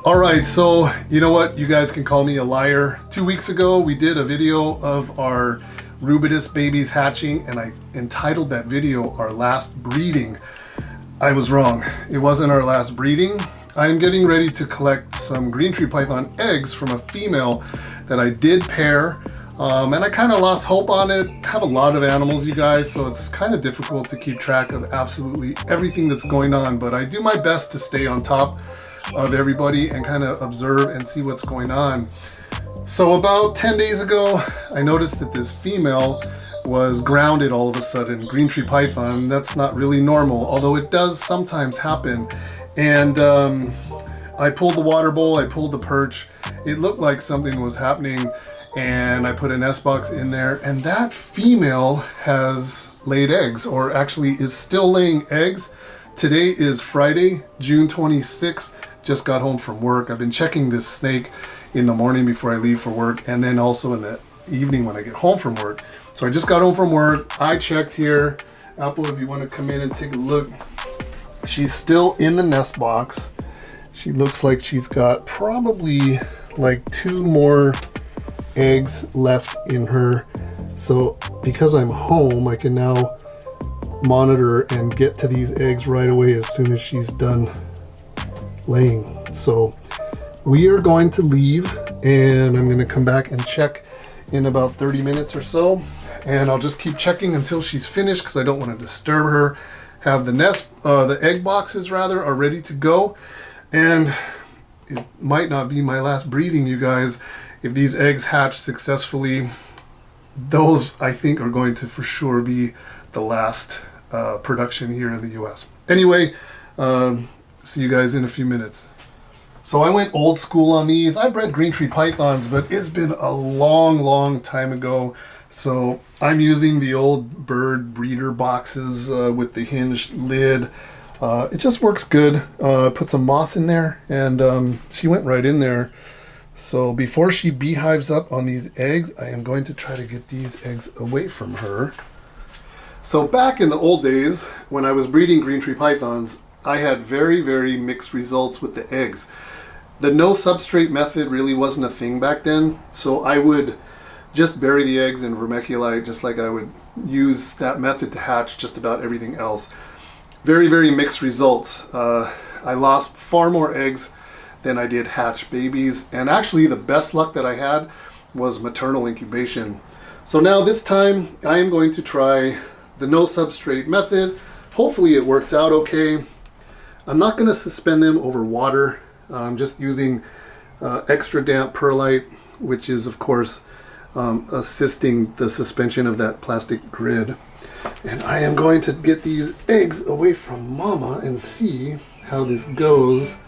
All right, so you know what? You guys can call me a liar. 2 weeks ago, we did a video of our rubidus babies hatching, and I entitled that video Our Last Breeding. I was wrong. It wasn't our last breeding. I'm getting ready to collect some green tree python eggs from a female that I did pair. And I kind of lost hope on it. I have a lot of animals, you guys, so it's kind of difficult to keep track of absolutely everything that's going on, but I do my best to stay on top of everybody and kind of observe and see what's going on. So about 10 days ago, I noticed that this female was grounded all of a sudden. Green tree python, that's not really normal, although it does sometimes happen. And I pulled the water bowl, I pulled the perch. It looked like something was happening, and I put a nest box in there, and that female has laid eggs, or actually is still laying eggs. Today is Friday, June 26th. Just got home from work. I've been checking this snake in the morning before I leave for work, and then also in the evening when I get home from work. So I just got home from work. I checked here. Apple, if you want to come in and take a look. She's still in the nest box. She looks like she's got probably like 2 more eggs left in her. So because I'm home, I can now monitor and get to these eggs right away as soon as she's done laying. So we are going to leave, and I'm going to come back and check in about 30 minutes or so, and I'll just keep checking until she's finished because I don't want to disturb her. Have the egg boxes rather are ready to go, and it might not be my last breeding, you guys. If these eggs hatch successfully, those I think are going to for sure be the last production here in the US. Anyway, see you guys in a few minutes. So I went old school on these. I bred green tree pythons, but it's been a long time ago. So I'm using the old bird breeder boxes with the hinged lid. It just works good. Put some moss in there, and she went right in there. So before she beehives up on these eggs, I am going to try to get these eggs away from her. So back in the old days, when I was breeding green tree pythons, I had very mixed results with the eggs. The no substrate method really wasn't a thing back then, so I would just bury the eggs in vermiculite, just like I would use that method to hatch just about everything else. Very mixed results. I lost far more eggs than I did hatch babies, and actually the best luck that I had was maternal incubation. So now this time I am going to try the no substrate method. Hopefully it works out okay. I'm not going to suspend them over water. I'm just using extra damp perlite, which is of course assisting the suspension of that plastic grid. And I am going to get these eggs away from Mama and see how this goes.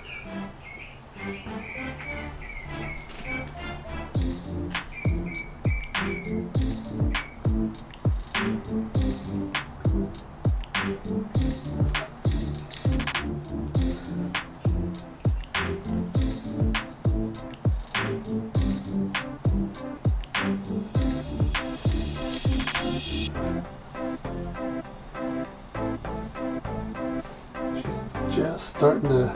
Just starting to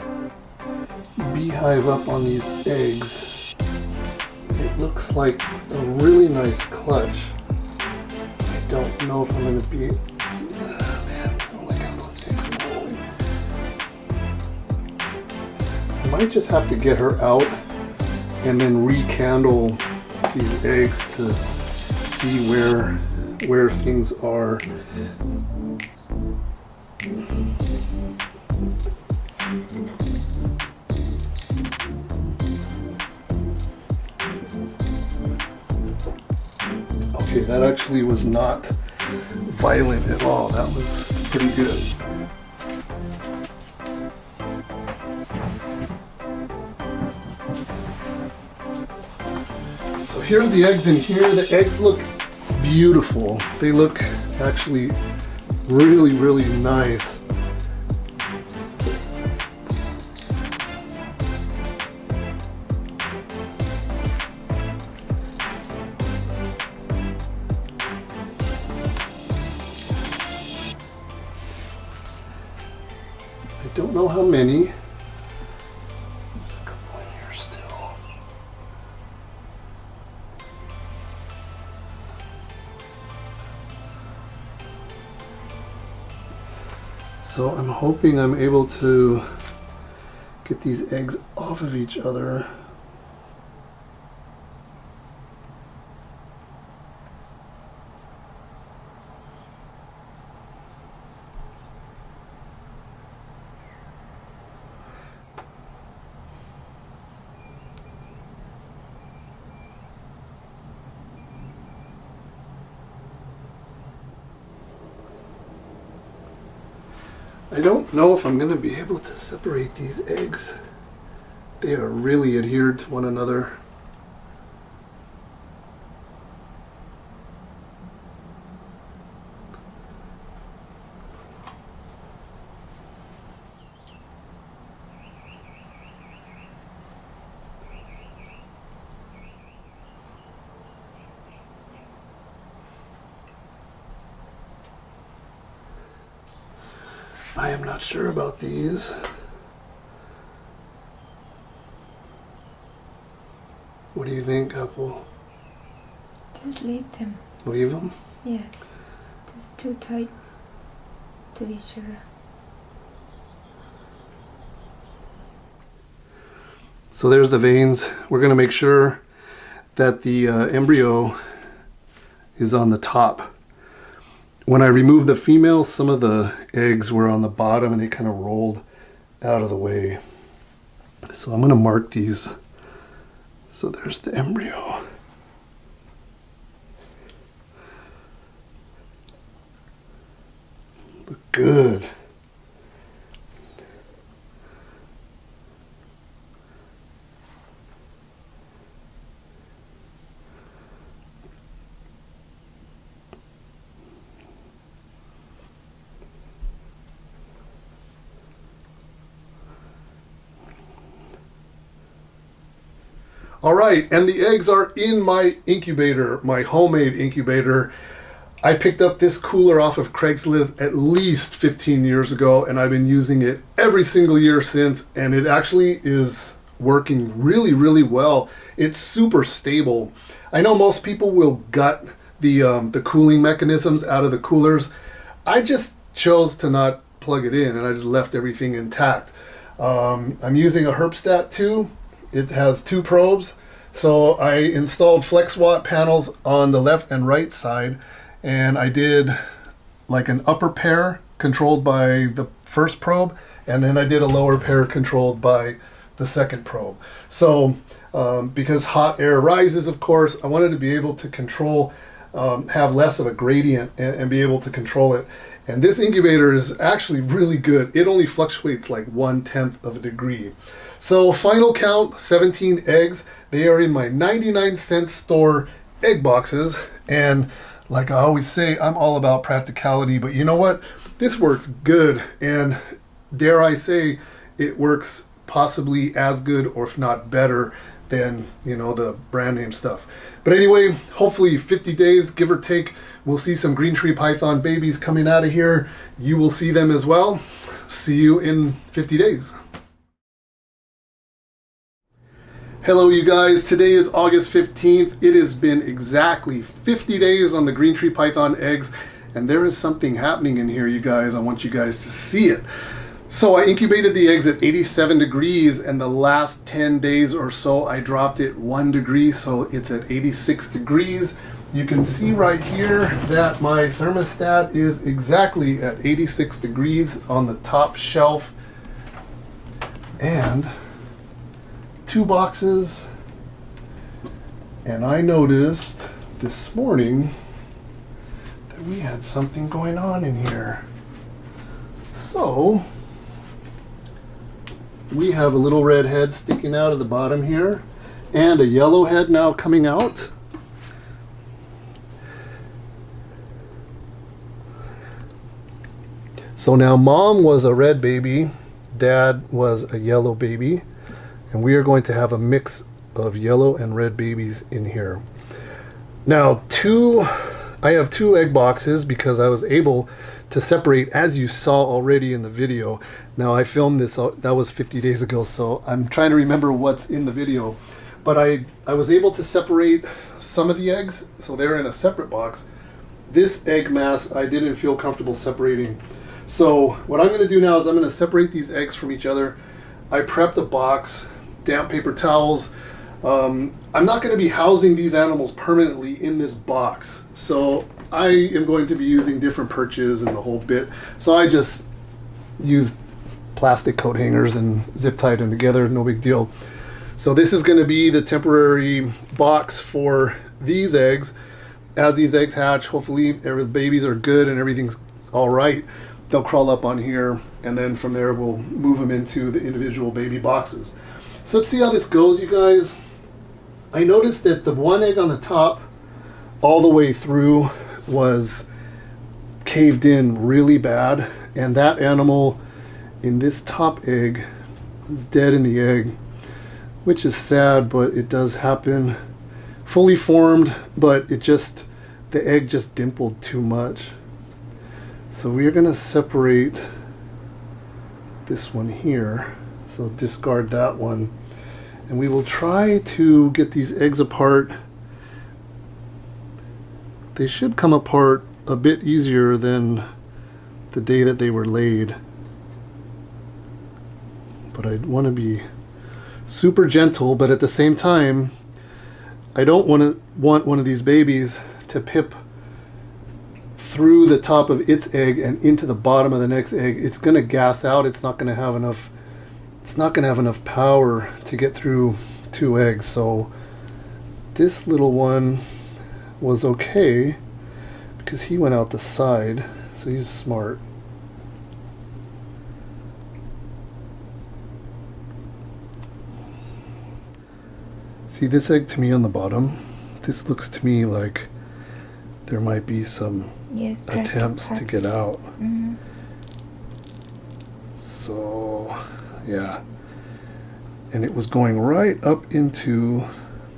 beehive up on these eggs. It looks like a really nice clutch. I don't know if I'm going to be... man, I don't like how those eggs are rolling. I might just have to get her out and then recandle these eggs to see where things are. Okay, that actually was not violent at all. That was pretty good. So here's the eggs in here. The eggs look beautiful. They look actually really nice. I don't know how many. There's a couple in hoping I'm able to get these eggs off of each other. I don't know if I'm going to be able to separate these eggs. They are really adhered to one another. I am not sure about these. What do you think, Apple? Just leave them. Leave them? Yeah. It's too tight to be sure. So there's the veins. We're going to make sure that the embryo is on the top. When I removed the female, some of the eggs were on the bottom and they kind of rolled out of the way. So I'm going to mark these. So there's the embryo. Look good. All right, and the eggs are in my incubator, my homemade incubator. I picked up this cooler off of Craigslist at least 15 years ago, and I've been using it every single year since, and it actually is working really, really well. It's super stable. I know most people will gut the cooling mechanisms out of the coolers. I just chose to not plug it in, and I just left everything intact. I'm using a Herpstat 2. It has 2 probes, so I installed flex watt panels on the left and right side, and I did like an upper pair controlled by the first probe, and then I did a lower pair controlled by the second probe. So because hot air rises, of course, I wanted to be able to control, have less of a gradient and be able to control it. And this incubator is actually really good. It only fluctuates like 1/10 of a degree. So final count, 17 eggs. They are in my 99-cent store egg boxes. And like I always say, I'm all about practicality, but you know what? This works good. And dare I say, it works possibly as good or if not better than, you know, the brand name stuff. But anyway, hopefully 50 days, give or take, we'll see some green tree python babies coming out of here. You will see them as well. See you in 50 days. Hello you guys, today is August 15th. It has been exactly 50 days on the green tree python eggs, and there is something happening in here, you guys. I want you guys to see it. So I incubated the eggs at 87 degrees, and the last 10 days or so I dropped it 1 degree, so it's at 86 degrees. You can see right here that my thermostat is exactly at 86 degrees on the top shelf, and 2 boxes. And I noticed this morning that we had something going on in here. So we have a little red head sticking out of the bottom here and a yellow head now coming out. So now mom was a red baby, dad was a yellow baby, and we are going to have a mix of yellow and red babies in here. Now I have 2 egg boxes because I was able to separate, as you saw already in the video. Now I filmed this, that was 50 days ago, so I'm trying to remember what's in the video. But I was able to separate some of the eggs, so they're in a separate box. This egg mass I didn't feel comfortable separating. So what I'm going to do now is I'm going to separate these eggs from each other. I prepped a box, damp paper towels. I'm not going to be housing these animals permanently in this box. So I am going to be using different perches and the whole bit. So I just used plastic coat hangers and zip tied them together, no big deal. So this is going to be the temporary box for these eggs. As these eggs hatch, hopefully the babies are good and everything's all right. They'll crawl up on here, and then from there we'll move them into the individual baby boxes. So let's see how this goes, you guys. I noticed that the one egg on the top all the way through was caved in really bad, and that animal in this top egg is dead in the egg, which is sad, but it does happen. Fully formed, but the egg just dimpled too much. So we are going to separate this one here. So discard that one. And we will try to get these eggs apart. They should come apart a bit easier than the day that they were laid. But I want to be super gentle, but at the same time, I don't want one of these babies to pip through the top of its egg and into the bottom of the next egg. It's going to gas out. It's not going to have enough power to get through 2 eggs. So this little one was okay because he went out the side, so he's smart. See this egg to me on the bottom? This looks to me like there might be some attempts to get out. Mm-hmm. So, yeah. And it was going right up into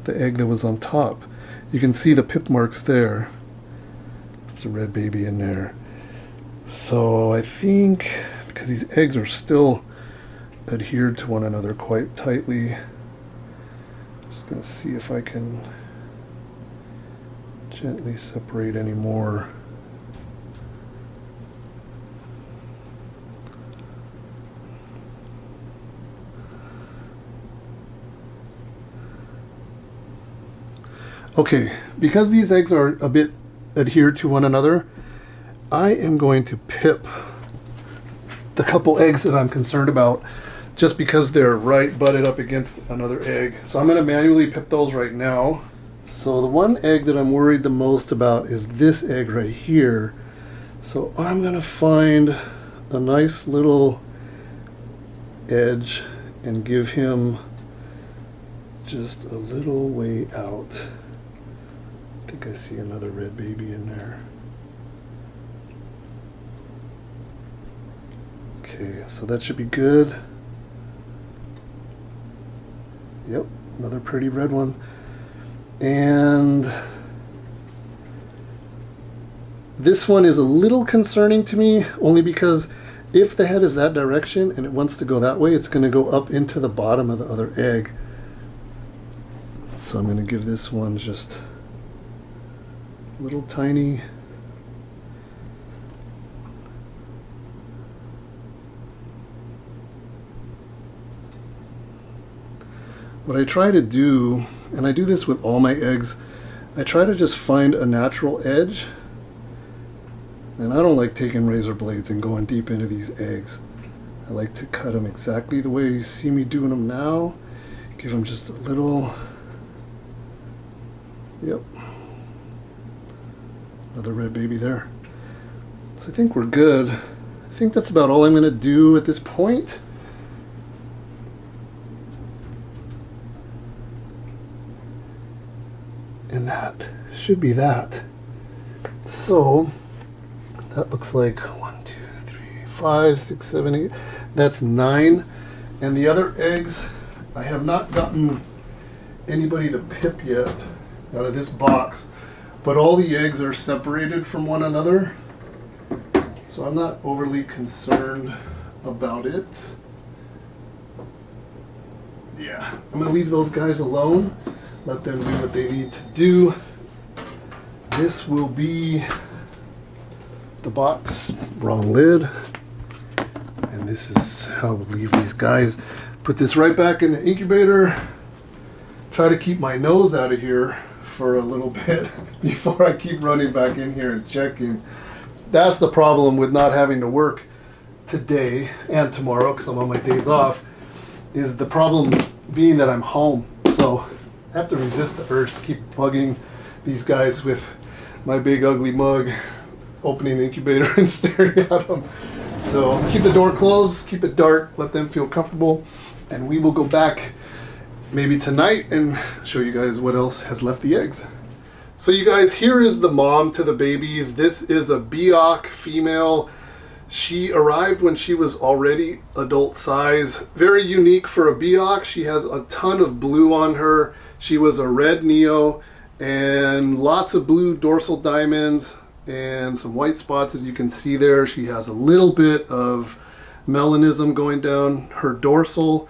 the egg that was on top. You can see the pip marks there. It's a red baby in there. So I think, because these eggs are still adhered to one another quite tightly, I'm just going to see if I can gently separate any more. Okay, because these eggs are a bit adhered to one another, I am going to pip the couple eggs that I'm concerned about just because they're right butted up against another egg. So I'm going to manually pip those right now. So the one egg that I'm worried the most about is this egg right here. So I'm going to find a nice little edge and give him just a little way out. I think I see another red baby in there. Okay, so that should be good. Yep, another pretty red one. And this one is a little concerning to me, only because if the head is that direction and it wants to go that way, it's going to go up into the bottom of the other egg. So I'm going to give this one just a little tiny. What I try to do, and I do this with all my eggs, I try to just find a natural edge. And I don't like taking razor blades and going deep into these eggs. I like to cut them exactly the way you see me doing them now. Give them just a little. Yep. Another red baby there. So I think we're good. I think that's about all I'm going to do at this point. And that should be that. So that looks like 1, 2, 3, 5, 6, 7, 8. That's 9. And the other eggs, I have not gotten anybody to pip yet out of this box. But all the eggs are separated from one another. So I'm not overly concerned about it. Yeah, I'm going to leave those guys alone. Let them do what they need to do. This will be the box. Wrong lid. this is how we'll leave these guys. Put this right back in the incubator. Try to keep my nose out of here for a little bit before I keep running back in here and checking. That's the problem with not having to work today and tomorrow because I'm on my days off, is the problem being that I'm home. So I have to resist the urge to keep bugging these guys with my big ugly mug, opening the incubator and staring at them. So keep the door closed, keep it dark, let them feel comfortable, and we will go back maybe tonight and show you guys what else has left the eggs. So you guys, here is the mom to the babies. This is a Biak female. She arrived when she was already adult size. Very unique for a Biak. She has a ton of blue on her. She was a red Neo and lots of blue dorsal diamonds and some white spots, as you can see there. She has a little bit of melanism going down her dorsal.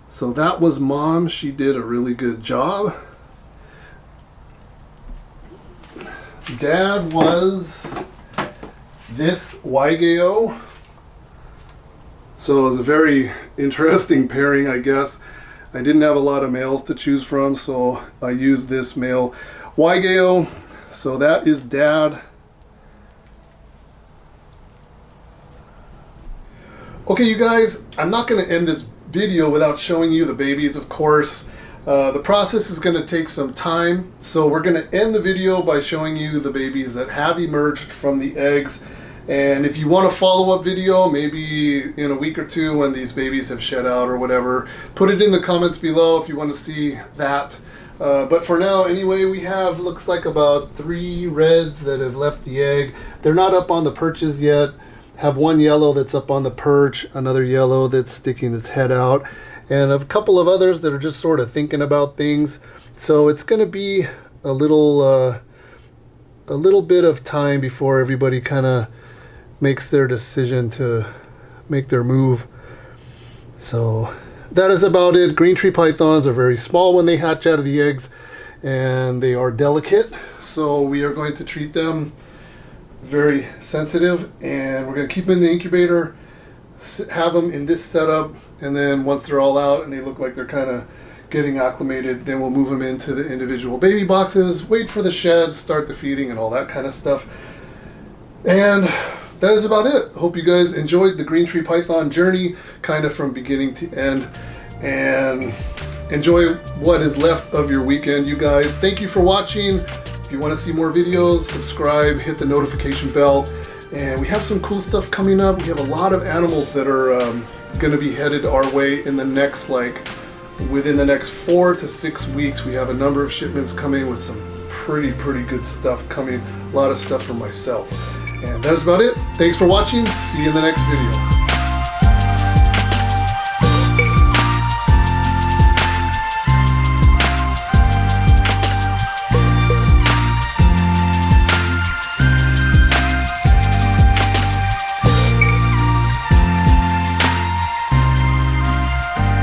So that was mom. She did a really good job. Dad was this Waigeo. So it was a very interesting pairing, I guess. I didn't have a lot of males to choose from, so I used this male Waigeo. So that is Dad. Okay, you guys, I'm not going to end this video without showing you the babies, of course. The process is going to take some time, so we're going to end the video by showing you the babies that have emerged from the eggs. And if you want a follow-up video, maybe in a week or two when these babies have shed out or whatever, put it in the comments below if you want to see that. But for now, anyway, we have, looks like about 3 reds that have left the egg. They're not up on the perches yet. Have one yellow that's up on the perch, another yellow that's sticking its head out, and a couple of others that are just sort of thinking about things. So it's going to be a little bit of time before everybody kind of makes their decision to make their move. So that is about it. Green tree pythons are very small when they hatch out of the eggs, and they are delicate. So we are going to treat them very sensitive, and we're going to keep them in the incubator, have them in this setup, and then once they're all out and they look like they're kind of getting acclimated, then we'll move them into the individual baby boxes, wait for the shed, start the feeding and all that kind of stuff. And that is about it. Hope you guys enjoyed the green tree python journey, kind of from beginning to end, and enjoy what is left of your weekend, you guys. Thank you for watching. If you want to see more videos, subscribe, hit the notification bell. And we have some cool stuff coming up. We have a lot of animals that are going to be headed our way in the next, within the next 4 to 6 weeks. We have a number of shipments coming with some pretty good stuff coming. A lot of stuff for myself. And that's about it. Thanks for watching. See you in the next video.